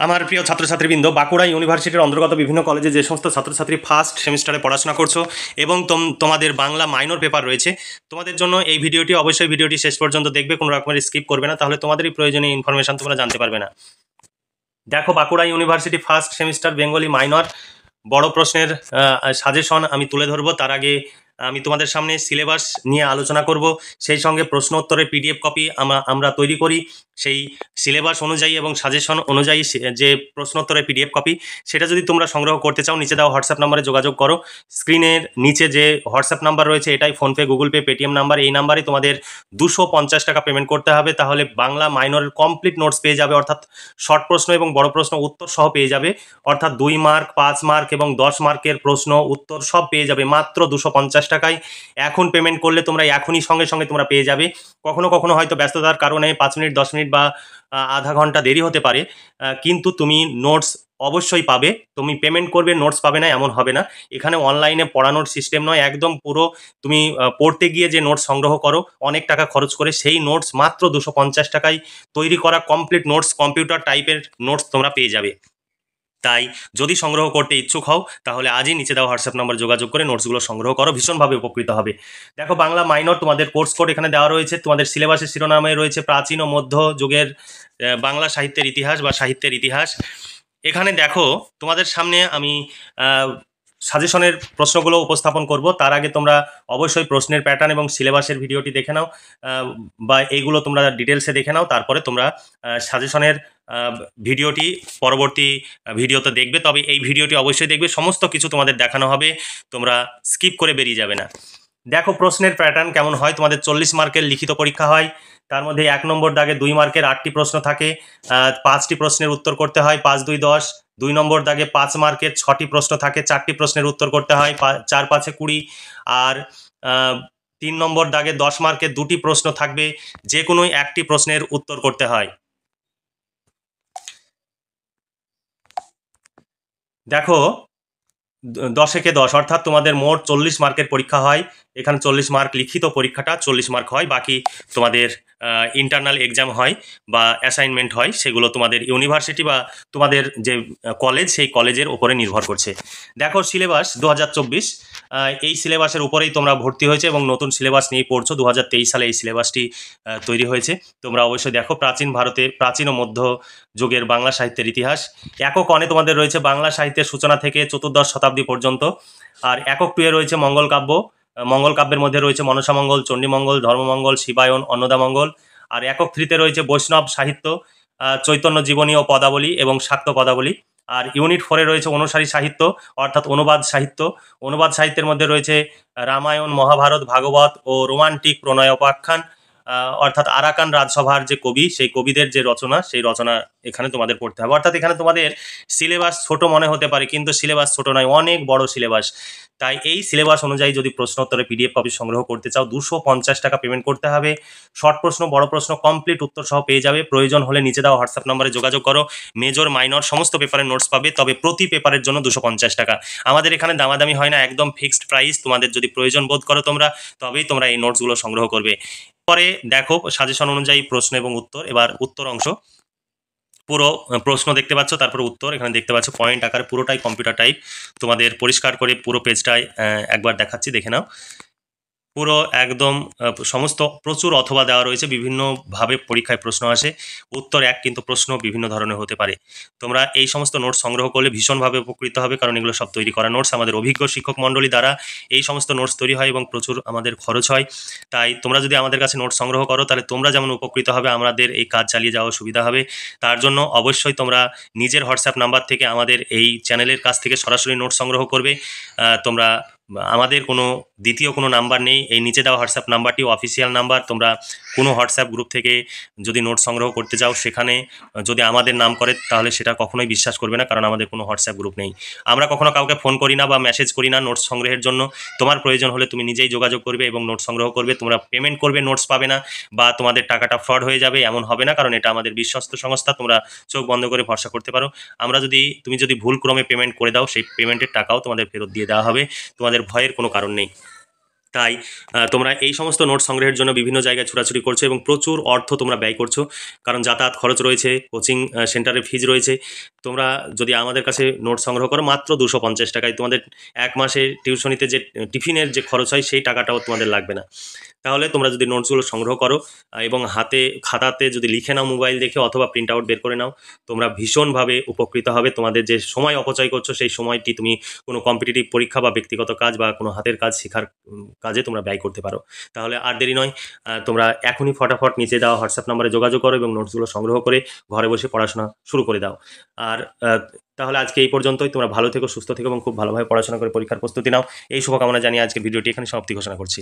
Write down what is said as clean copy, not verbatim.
আমার প্রিয় ছাত্রছাত্রীবৃন্দ, বাঁকুড়া ইউনিভার্সিটির অন্তর্গত বিভিন্ন কলেজে যে সমস্ত ছাত্রছাত্রী ফার্স্ট সেমিস্টারে পড়াশোনা করছো এবং তোমাদের বাংলা মাইনর পেপার রয়েছে, তোমাদের জন্য এই ভিডিওটি অবশ্যই ভিডিওটি শেষ পর্যন্ত দেখবে, কোনো রকমের স্কিপ করবে না, তাহলে তোমাদেরই প্রয়োজনীয় ইনফরমেশন তোমরা জানতে পারবে না। দেখো, Bankura university first semester Bengali minor বড় প্রশ্নের সাজেশন আমি তুলে ধরবো। তার আগে আমি তোমাদের সামনে সিলেবাস নিয়ে আলোচনা করব, সেই সঙ্গে প্রশ্ন উত্তরের পিডিএফ কপি আমরা তৈরি করি। সেই সিলেবাস অনুযায়ী এবং সাজেশন অনুযায়ী যে প্রশ্ন উত্তরের পিডিএফ কপি, সেটা যদি তোমরা সংগ্রহ করতে চাও নিচে দেওয়া হোয়াটসঅ্যাপ নাম্বারে যোগাযোগ করো। স্ক্রিনের নিচে যে হোয়াটসঅ্যাপ নাম্বার রয়েছে, এটাই PhonePe, Google pay, Paytm number. এই নাম্বারে তোমাদের 250 টাকা পেমেন্ট করতে হবে, তাহলে বাংলা মাইনরের কমপ্লিট নোটস পেয়ে যাবে, অর্থাৎ শর্ট প্রশ্ন এবং বড় প্রশ্ন উত্তর সহ পেয়ে যাবে, অর্থাৎ 2 মার্ক, 5 মার্ক এবং 10 মার্কের প্রশ্ন উত্তর সব পেয়ে যাবে মাত্র 250 টাকায়। এখন পেমেন্ট করলে তোমরা এখনই সঙ্গে সঙ্গে তোমরা পেয়ে যাবে। কখনো কখনো হয়তো ব্যস্ততার কারণে 5 মিনিট, 10 মিনিট বা আধা ঘন্টা দেরি হতে পারে, কিন্তু তুমি নোটস অবশ্যই পাবে। তুমি পেমেন্ট করবে, নোটস পাবে না এমন হবে না। এখানে অনলাইনে পড়ানোর সিস্টেম নয়, একদম পুরো তুমি পড়তে গিয়ে যে নোটস সংগ্রহ করো অনেক টাকা খরচ করে, সেই নোটস মাত্র 250 টাকায় তৈরি করা কমপ্লিট নোটস, কম্পিউটার টাইপের নোটস তোমরা পেয়ে যাবে। তাই যদি সংগ্রহ করতে ইচ্ছুক হও, তাহলে আজই নিচে দেওয়া হোয়াটসঅ্যাপ নাম্বার যোগাযোগ করে নোটসগুলো সংগ্রহ করো, ভীষণভাবে উপকৃত হবে। দেখো, বাংলা মাইনর তোমাদের কোর্স কোড এখানে দেওয়া রয়েছে। তোমাদের সিলেবাসের শিরোনামে রয়েছে প্রাচীন ও মধ্য যুগের বাংলা সাহিত্যের ইতিহাস বা সাহিত্যের ইতিহাস। এখানে দেখো, তোমাদের সামনে আমি সাজেশনের প্রশ্নগুলো উপস্থাপন করব। তার আগে তোমরা অবশ্যই প্রশ্নের প্যাটার্ন এবং সিলেবাসের ভিডিওটি দেখে নাও, বা এইগুলো তোমরা ডিটেলসে দেখে নাও, তারপরে তোমরা সাজেশনের ভিডিওটি পরবর্তী ভিডিওতে দেখবে। তবে এই ভিডিওটি অবশ্যই দেখবে, সমস্ত কিছু তোমাদের দেখানো হবে, তোমরা স্কিপ করে বেরিয়ে যাবে না। দেখো, প্রশ্নের প্যাটার্ন কেমন হয়। তোমাদের 40 মার্কের লিখিত পরীক্ষা হয়, তার মধ্যে 1 নম্বর দাগে 2 মার্কের 8টি প্রশ্ন থাকে, 5টি প্রশ্নের উত্তর করতে হয়, 5 2 10। 2 নম্বর দাগে 5 মার্কের 6টি প্রশ্ন থাকে, 4টি প্রশ্নের উত্তর করতে হয়, 4 5 20। আর 3 নম্বর দাগে 10 মার্কের 2টি প্রশ্ন থাকবে, যে কোনো একটি প্রশ্নের উত্তর করতে হয়। দেখো, 10 একে 10 অর্থাৎ তোমাদের মোট 40 মার্কের পরীক্ষা হয়। এখানে 40 মার্ক লিখিত পরীক্ষাটা 40 মার্ক হয়, বাকি তোমাদের ইন্টারনাল এক্সাম হয় বা অ্যাসাইনমেন্ট হয়, সেগুলো তোমাদের ইউনিভার্সিটি বা তোমাদের যে কলেজ, সেই কলেজের উপরে নির্ভর করছে। দেখো, সিলেবাস 2024, এই সিলেবাসের উপরেই তোমরা ভর্তি হয়েছে এবং নতুন সিলেবাস নিয়ে পড়ছো। 2023 সালে এই সিলেবাসটি তৈরি হয়েছে। তোমরা অবশ্যই দেখো, প্রাচীন ভারতে প্রাচীন ও মধ্য যুগের বাংলা সাহিত্যের ইতিহাস। একক অনে তোমাদের রয়েছে বাংলা সাহিত্যের সূচনা থেকে 14দশ শতাব্দী পর্যন্ত। আর একক 2 এ রয়েছে মঙ্গল কাব্য। মঙ্গল কাব্যের মধ্যে রয়েছে মনসামঙ্গল, চণ্ডীমঙ্গল, ধর্মমঙ্গল, শিবায়ন, অন্নদামঙ্গল। আর একক 3 তে রয়েছে বৈষ্ণব সাহিত্য, চৈতন্য জীবনী ও পদাবলী এবং শাক্ত পদাবলী। আর ইউনিট 4 এ রয়েছে অনুসারী সাহিত্য, অর্থাৎ অনুবাদ সাহিত্য। অনুবাদ সাহিত্যের মধ্যে রয়েছে রামায়ণ, মহাভারত, ভাগবত ও রোমান্টিক প্রণয়োপাখ্যান, অর্থাৎ আরাকান রাজসভার যে কবি, সেই কবিদের যে রচনা, সেই রচনা এখানে তোমাদের পড়তে হবে। অর্থাৎ এখানে তোমাদের সিলেবাস ছোট মনে হতে পারে, কিন্তু সিলেবাস ছোট নয়, অনেক বড় সিলেবাস। তাই এই সিলেবাস অনুযায়ী যদি প্রশ্ন উত্তরে পিডিএফ কপি সংগ্রহ করতে চাও, 250 টাকা পেমেন্ট করতে হবে। শর্ট প্রশ্ন, বড় প্রশ্ন কমপ্লিট উত্তর সহ পেয়ে যাবে। প্রয়োজন হলে নিচে দেওয়া হোয়াটসঅ্যাপ নাম্বারে যোগাযোগ করো। মেজর মাইনর সমস্ত পেপারের নোটস পাবে, তবে প্রতি পেপারের জন্য 250 টাকা। আমাদের এখানে দামাদামি হয় না, একদম ফিক্সড প্রাইস। তোমাদের যদি প্রয়োজন বোধ করো তোমরা, তবেই তোমরা এই নোটসগুলো সংগ্রহ করবে। পরে দেখো, সাজেশন অনুযায়ী প্রশ্ন এবং উত্তর। এবার উত্তর অংশ, পুরো প্রশ্ন দেখতে পাচ্ছ, তারপরে উত্তর এখানে দেখতে পাচ্ছ পয়েন্ট আকারে, পুরোটাই কম্পিউটার টাইপ। তোমাদের পরিষ্কার করে পুরো পেজটায় একবার দেখাচ্ছি, দেখে নাও। পুরো একদম সমস্ত প্রচুর অথবা দেওয়া রয়েছে, বিভিন্নভাবে পরীক্ষায় প্রশ্ন আসে। উত্তর এক, কিন্তু প্রশ্ন বিভিন্ন ধরনের হতে পারে। তোমরা এই সমস্ত নোটস সংগ্রহ করলে ভীষণভাবে উপকৃত হবে, কারণ এগুলো সব তৈরি করা নোটস। আমাদের অভিজ্ঞ শিক্ষক মণ্ডলী দ্বারা এই সমস্ত নোটস তৈরি হয় এবং প্রচুর আমাদের খরচ হয়। তাই তোমরা যদি আমাদের কাছে নোটস সংগ্রহ করো, তাহলে তোমরা যেমন উপকৃত হবে, আমাদের এই কাজ চালিয়ে যাওয়া সুবিধা হবে। তার জন্য অবশ্যই তোমরা নিজের হোয়াটসঅ্যাপ নাম্বার থেকে আমাদের এই চ্যানেলের কাছ থেকে সরাসরি নোটস সংগ্রহ করবে। তোমরা আমাদের কোনো দ্বিতীয় কোনো নাম্বার নেই, এই নিচে দেওয়া হোয়াটসঅ্যাপ নাম্বারটি অফিসিয়াল নাম্বার। তোমরা কোনো হোয়াটসঅ্যাপ গ্রুপ থেকে যদি নোট সংগ্রহ করতে চাও, সেখানে যদি আমাদের নাম করে, তাহলে সেটা কখনোই বিশ্বাস করবে না, কারণ আমাদের কোনো হোয়াটসঅ্যাপ গ্রুপ নেই। আমরা কখনো কাউকে ফোন করি না বা মেসেজ করি না নোটস সংগ্রহের জন্য। তোমার প্রয়োজন হলে তুমি নিজেই যোগাযোগ করবে এবং নোট সংগ্রহ করবে। তোমরা পেমেন্ট করবে, নোটস পাবে না, বা তোমাদের টাকাটা ফ্রড হয়ে যাবে এমন হবে না, কারণ এটা আমাদের বিশ্বস্ত সংস্থা। তোমরা চোখ বন্ধ করে ভরসা করতে পারো। তুমি যদি ভুল ক্রমে পেমেন্ট করে দাও, সেই পেমেন্টের টাকাও তোমাদের ফেরত দিয়ে দেওয়া হবে। তোমাদের ভয়ের কোনো কারণ নেই। তাই তোমরা এই সমস্ত নোট সংগ্রহের জন্য বিভিন্ন জায়গায় ছোটাছুটি করছো এবং প্রচুর অর্থ তোমরা ব্যয় করছো, কারণ যাতায়াত খরচ রয়েছে, কোচিং সেন্টারের ফিজ রয়েছে। তোমরা যদি আমাদের কাছে নোট সংগ্রহ করো মাত্র 250 টাকায়, তোমাদের এক মাসে টিউশনিতে যে টিফিনের যে খরচ হয় সেই টাকাটাও তোমাদের লাগবে না। তাহলে তোমরা যদি নোটসগুলো সংগ্রহ করো এবং হাতে খাতাতে যদি লিখে নাও মোবাইল দেখে অথবা প্রিন্ট আউট বের করে নাও, তোমরা ভীষণভাবে উপকৃত হবে। তোমাদের যে সময় অপচয় করছো সেই সময়টি তুমি কোনো কম্পিটিটিভ পরীক্ষা বা ব্যক্তিগত কাজ বা কোনো হাতের কাজ শেখার কাজে তোমরা ব্যয় করতে পারো। তাহলে আর দেরি নয়, তোমরা এখনই ফটাফট নিচে দেওয়া হোয়াটসঅ্যাপ নাম্বারে যোগাযোগ করো এবং নোটসগুলো সংগ্রহ করে ঘরে বসে পড়াশোনা শুরু করে দাও। আর তাহলে আজকে এই পর্যন্তই। তোমরা ভালো থেকো, সুস্থ থেকো এবং খুব ভালোভাবে পড়াশোনা করে পরীক্ষার প্রস্তুতি নাও। এই শুভকামনা জানিয়ে আজকে ভিডিওটি এখানে সমাপ্তি ঘোষণা করছি।